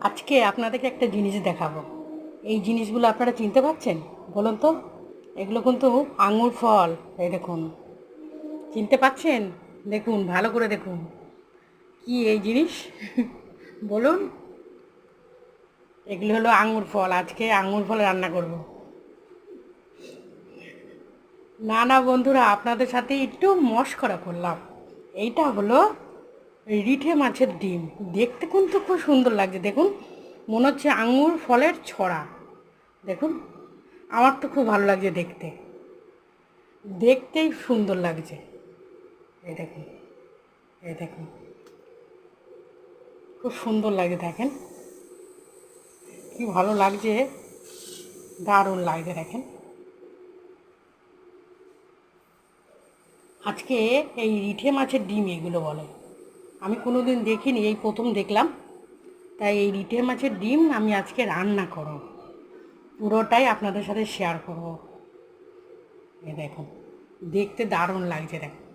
আজকে আপনাদেরকে একটা জিনিস দেখাবো। এই জিনিসগুলো আপনারা চিনতে পারছেন? বলুন তো। এগুলো কিন্তু আঙুর ফল। এই দেখুন, চিনতে পাচ্ছেন? দেখুন, ভালো করে দেখুন। কি এই জিনিস? বলুন। এগুলো হলো আঙুর ফল। আজকে আঙুর ফল রান্না করব। না না বন্ধুরা, আপনাদের সাথে একটু মশকরা করলাম। এইটা হলো রিঠে মাছের ডিম। দেখতে কিন্তু খুব সুন্দর লাগছে। দেখুন, মনে হচ্ছে আঙুর ফলের ছড়া। দেখুন, আমার তো খুব ভালো লাগছে দেখতে। দেখতেই সুন্দর লাগছে। এই দেখুন, এই দেখুন, খুব সুন্দর লাগছে। দেখেন কি ভালো লাগছে, দারুণ লাগছে। দেখেন, আজকে এই রিঠে মাছের ডিম এগুলো বলে। আমি কোনো দিন দেখিনি, এই প্রথম দেখলাম। তাই এই রিঠে মাছের ডিম আমি আজকে রান্না করব, পুরোটাই আপনাদের সাথে শেয়ার করব। এই দেখুন, দেখতে দারুণ লাগছে। দেখুন।